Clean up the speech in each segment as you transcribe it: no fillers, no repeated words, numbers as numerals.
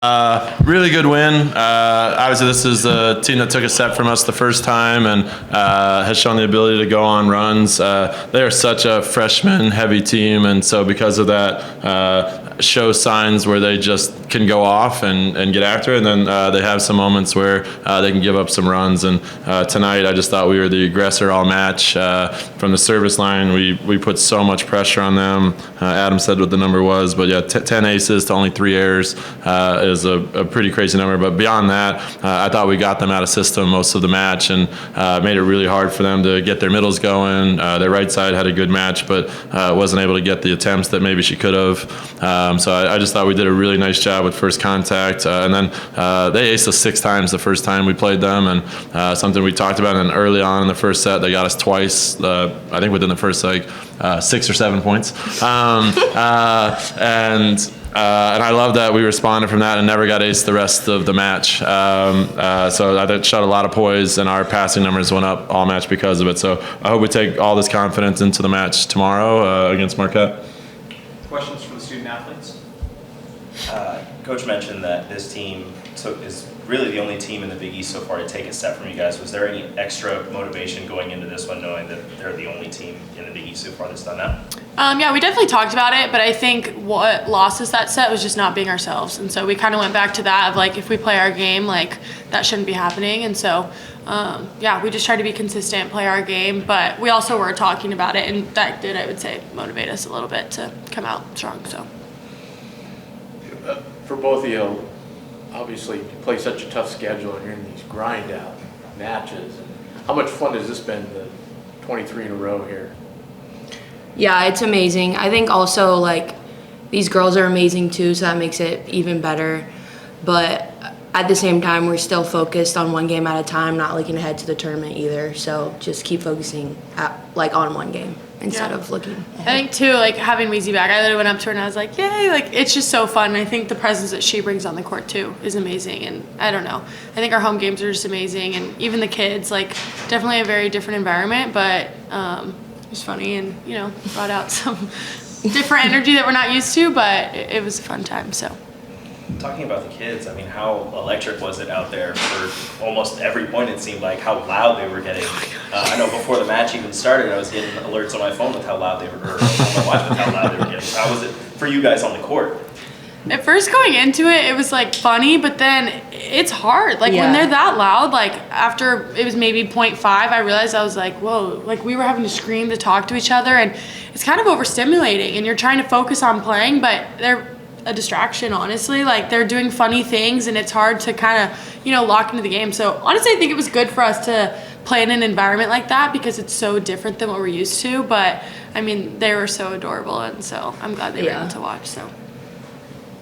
Really good win. Obviously, this is a team that took a set from us the first time and has shown the ability to go on runs. They are such a freshman-heavy team, and so because of that, show signs where they just can go off and get after it, and then they have some moments where they can give up some runs. And tonight, I just thought we were the aggressor all match. From the service line, we put so much pressure on them. Adam said what the number was, but yeah, 10 aces to only 3 errors is a pretty crazy number. But beyond that, I thought we got them out of system most of the match and made it really hard for them to get their middles going. Their right side had a good match, but wasn't able to get the attempts that maybe she could have. So I just thought we did a really nice job with first contact. And then they aced us 6 times the first time we played them, and something we talked about. And early on in the first set, they got us twice, I think within the first 6 or 7 points. And I love that we responded from that and never got aced the rest of the match. So I think shot a lot of poise, and our passing numbers went up all match because of it. So I hope we take all this confidence into the match tomorrow against Marquette. Questions from the student athletes? Coach mentioned that this team is really the only team in the Big East so far to take a set from you guys. Was there any extra motivation going into this one, knowing that they're the only team in the Big East so far that's done that? Yeah, we definitely talked about it, but I think what lost us that set was just not being ourselves. And so we kind of went back to that of like, if we play our game, like that shouldn't be happening. And so, yeah, we just tried to be consistent, play our game, but we also were talking about it, and that did, I would say, motivate us a little bit to come out strong. So. For both of you, obviously you play such a tough schedule and you're in these grind out matches. How much fun has this been, the 23 in a row here? Yeah, it's amazing. I think also like these girls are amazing too, so that makes it even better. But at the same time, we're still focused on one game at a time, not looking ahead to the tournament either. So just keep focusing on one game instead of looking ahead. I think too, like having Weezy back, I literally went up to her and I was like, yay, like it's just so fun. And I think the presence that she brings on the court too is amazing. And I don't know, I think our home games are just amazing. And even the kids, like definitely a very different environment, but it was funny and, you know, brought out some different energy that we're not used to, but it was a fun time, so. Talking about the kids, I mean, how electric was it out there for almost every point? It seemed like how loud they were getting. I know before the match even started, I was getting alerts on my phone with how loud they were, or on my watch with how loud they were getting. How was it for you guys on the court? At first going into it, it was like funny, but then it's hard. Like when they're that loud, like after it was maybe 0.5, I realized I was like, whoa, like we were having to scream to talk to each other, and it's kind of overstimulating, and you're trying to focus on playing, but they're a distraction, honestly. Like they're doing funny things, and it's hard to kind of, you know, lock into the game. So honestly, I think it was good for us to play in an environment like that because it's so different than what we're used to. But I mean, they were so adorable, and so I'm glad they were able to watch. So.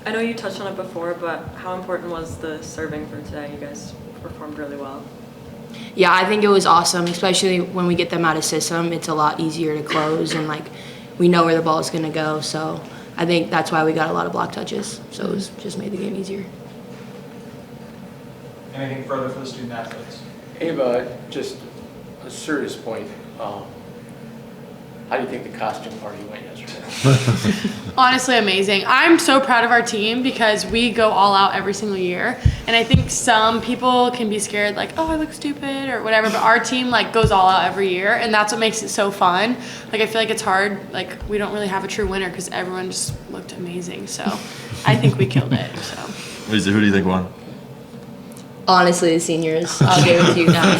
I know you touched on it before, but how important was the serving for today? You guys performed really well. Yeah, I think it was awesome, especially when we get them out of system. It's a lot easier to close, and like we know where the ball is going to go. So I think that's why we got a lot of block touches. So it was just made the game easier. Anything further for the student athletes? Ava, just a serious point. How do you think the costume party went yesterday? Honestly, amazing. I'm so proud of our team because we go all out every single year. And I think some people can be scared like, oh, I look stupid or whatever. But our team like goes all out every year. And that's what makes it so fun. Like I feel like it's hard. Like we don't really have a true winner because everyone just looked amazing. So I think we killed it. So. Lisa, who do you think won? Honestly, the seniors. I'll give it to you guys.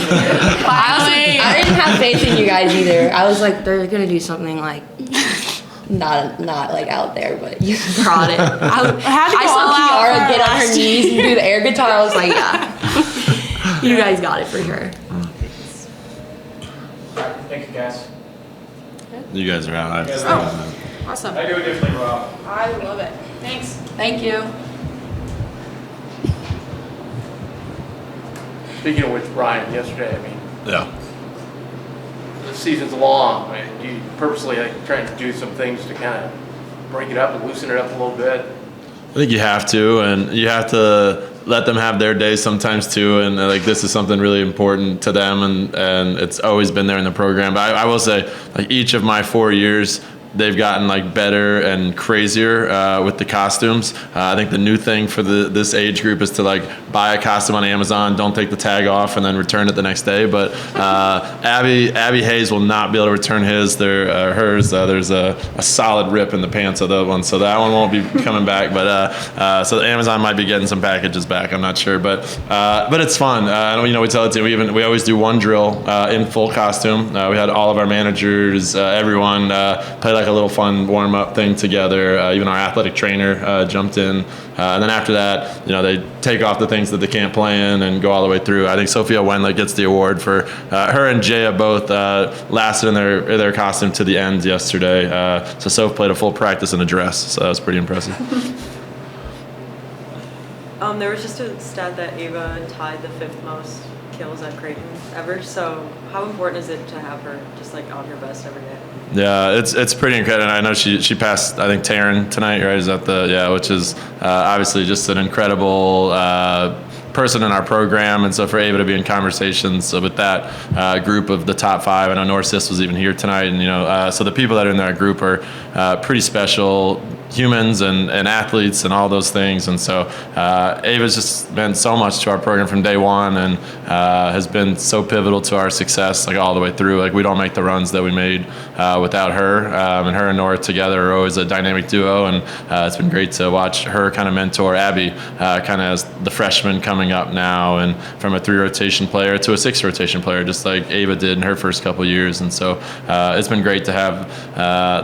I didn't have faith in you guys either. I was like, they're gonna do something like not like out there, but you brought it. I saw Kiara get on her knees and do the air guitar. I was like, yeah, you guys got it for sure. Thank you, guys. You guys are out. Awesome. I do it differently, Rob. I love it. Thanks. Thank you. Speaking of which, Brian, yesterday, I mean, Yeah. the season's long. I mean, do you purposely like trying to do some things to kind of break it up and loosen it up a little bit? I think you have to, and you have to let them have their days sometimes too. And like this is something really important to them, and it's always been there in the program. But I will say, like each of my 4 years, they've gotten like better and crazier with the costumes. I think the new thing for this age group is to like buy a costume on Amazon, don't take the tag off, and then return it the next day. But Abby Hayes will not be able to return hers. There's a solid rip in the pants of that one, so that one won't be coming back. But so Amazon might be getting some packages back. I'm not sure, but it's fun. We tell it to we always do one drill in full costume. We had all of our managers, everyone play like a little fun warm up thing together. Even our athletic trainer jumped in, and then after that, they take off the things that they can't play in and go all the way through. I think Sophia Wenley gets the award for her and Jaya both lasted in their costume to the end yesterday. So Soph played a full practice in a dress, so that was pretty impressive. There was just a stat that Ava tied the 5th most kills at Creighton ever. So how important is it to have her just like on her best every day? Yeah, it's pretty incredible. I know she passed, I think, Taryn tonight, right? Is that which is obviously just an incredible person in our program, and so for Ava to be in conversations with that group of the top 5, I know Norsis was even here tonight, and so the people that are in that group are pretty special humans and athletes and all those things, and so Ava's just meant so much to our program from day one, and has been so pivotal to our success like all the way through. Like we don't make the runs that we made without her, and her and Nora together are always a dynamic duo, and it's been great to watch her kind of mentor Abby kind of as the freshman coming up now, and from a 3 rotation player to a 6 rotation player, just like Ava did in her first couple years, and so it's been great to have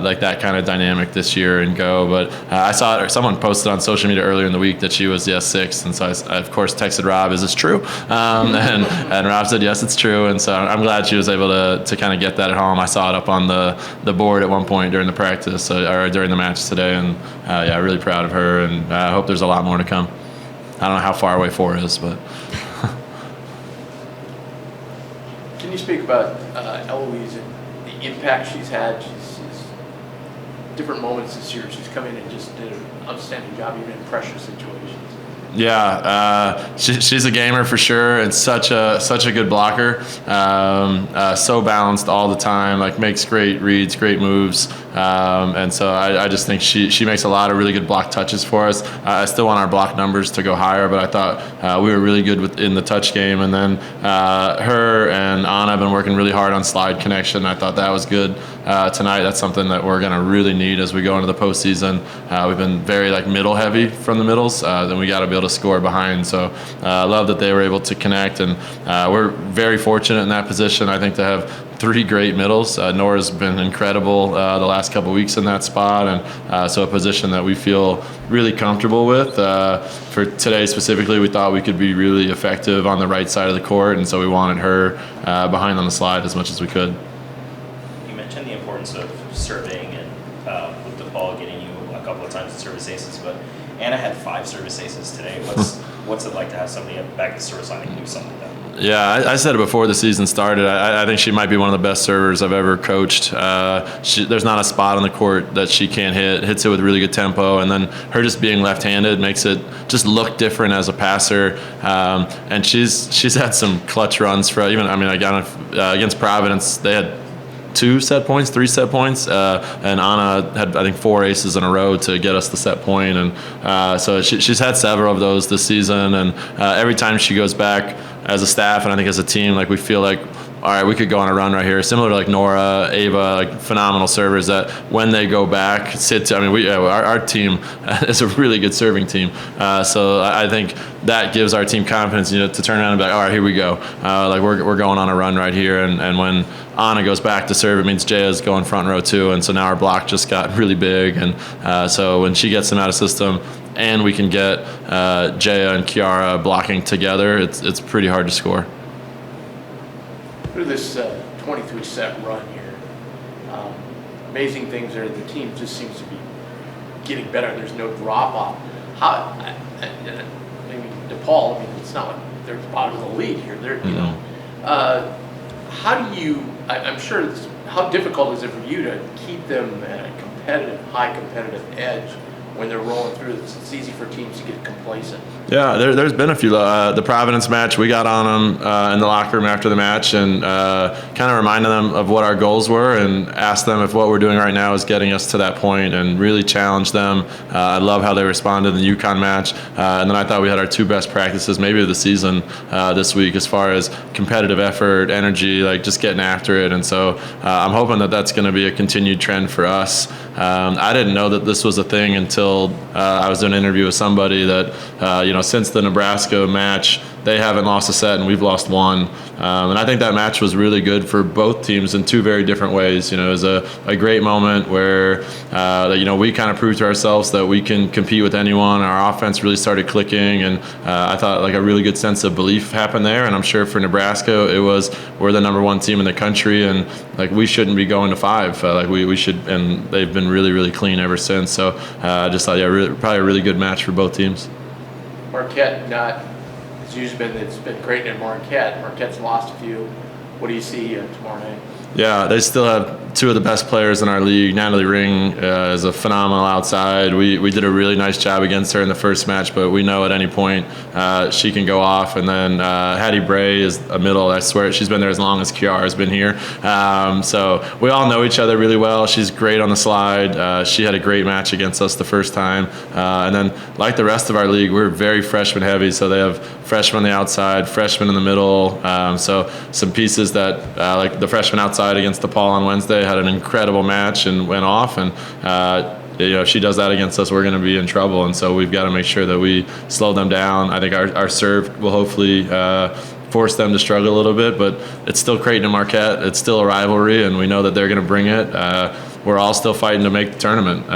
like that kind of dynamic this year and go. But I saw someone posted on social media earlier in the week that she was 6th, and so I of course texted Rob, "Is this true?" And Rob said, "Yes, it's true." And so I'm glad she was able to kind of get that at home. I saw it up on the board at one point during the practice or during the match today, and really proud of her, and I hope there's a lot more to come. I don't know how far away 4 is, but. Can you speak about Eloise and the impact she's had? She's different moments this year. She's come in and just did an outstanding job, even in pressure situations. Yeah, she's a gamer for sure, and such a good blocker. So balanced all the time, like makes great reads, great moves, and so I just think she makes a lot of really good block touches for us. I still want our block numbers to go higher, but I thought we were really good in the touch game. And then her and Anna have been working really hard on slide connection. I thought that was good tonight. That's something that we're going to really need as we go into the postseason. We've been very like middle heavy from the middles. Then we got to be able to score behind. So I love that they were able to connect, and we're very fortunate in that position, I think, to have 3 great middles. Nora's been incredible the last couple of weeks in that spot, and so a position that we feel really comfortable with. For today specifically, we thought we could be really effective on the right side of the court, and so we wanted her behind on the slide as much as we could. You mentioned the importance of serving, and with DePaul getting you a couple of times in service aces, but Anna had 5 service aces today. What's it like to have somebody back at the service line that can do something like that? Yeah, I said it before the season started. I think she might be one of the best servers I've ever coached. There's not a spot on the court that she can't hit. Hits it with really good tempo, and then her just being left-handed makes it just look different as a passer. And she's had some clutch runs for against Providence. They had 3 set points, and Anna had, I think, 4 aces in a row to get us the set point, and so she's had several of those this season, and every time she goes back as a staff, and I think as a team, like we feel like, all right, we could go on a run right here. Similar to like Nora, Ava, like phenomenal servers that when they go back, our team is a really good serving team. So I think that gives our team confidence, to turn around and be like, all right, here we go. Like we're going on a run right here. And when Anna goes back to serve, it means Jaya's going front row too. And so now our block just got really big. And so when she gets them out of system, and we can get Jaya and Kiara blocking together, it's pretty hard to score. Through this 23-set run here, amazing things there. The team just seems to be getting better. There's no drop-off. DePaul, it's not like they're the bottom of the league here. How do you, I'm sure, how difficult is it for you to keep them at a high competitive edge when they're rolling through this? It's easy for teams to get complacent. Yeah, there's been a few. The Providence match, we got on them in the locker room after the match and kind of reminded them of what our goals were and asked them if what we're doing right now is getting us to that point and really challenged them. I love how they responded in the UConn match. And then I thought we had our 2 best practices maybe of the season this week as far as competitive effort, energy, like just getting after it. And so I'm hoping that that's going to be a continued trend for us. I didn't know that this was a thing until I was doing an interview with somebody that, since the Nebraska match, they haven't lost a set and we've lost 1. And I think that match was really good for both teams in 2 very different ways. It was a great moment where, we kind of proved to ourselves that we can compete with anyone. Our offense really started clicking, and I thought like a really good sense of belief happened there. And I'm sure for Nebraska, it was we're the number 1 team in the country, and like we shouldn't be going to 5. Like we should, and they've been really, really clean ever since. So I just thought, probably a really good match for both teams. Marquette, it's usually been Creighton and Marquette. Marquette's lost a few. What do you see tomorrow night? Yeah, they still have 2 of the best players in our league. Natalie Ring is a phenomenal outside. We did a really nice job against her in the first match, but we know at any point she can go off. And then Hattie Bray is a middle. I swear she's been there as long as Kiara has been here. So we all know each other really well. She's great on the slide. She had a great match against us the first time. And then like the rest of our league, we're very freshman heavy. So they have freshmen on the outside, freshmen in the middle. So some pieces that like the freshman outside against DePaul on Wednesday had an incredible match and went off, and if she does that against us, we're going to be in trouble. And so we've got to make sure that we slow them down. I think our serve will hopefully force them to struggle a little bit, but it's still Creighton and Marquette. It's still a rivalry, and we know that they're going to bring it. We're all still fighting to make the tournament,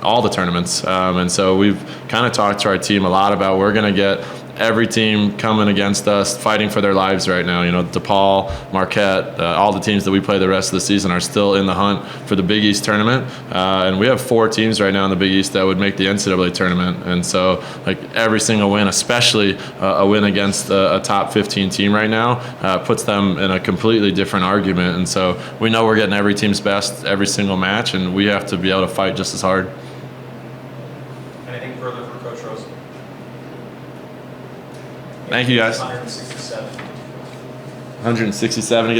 all the tournaments. And so we've kind of talked to our team a lot about we're going to get every team coming against us, fighting for their lives right now. DePaul, Marquette, all the teams that we play the rest of the season are still in the hunt for the Big East tournament. And we have 4 teams right now in the Big East that would make the NCAA tournament. And so, like every single win, especially a win against a top 15 team right now, puts them in a completely different argument. And so we know we're getting every team's best every single match, and we have to be able to fight just as hard. Anything further for Coach Rosen? Thank you, guys. 167. 167 to get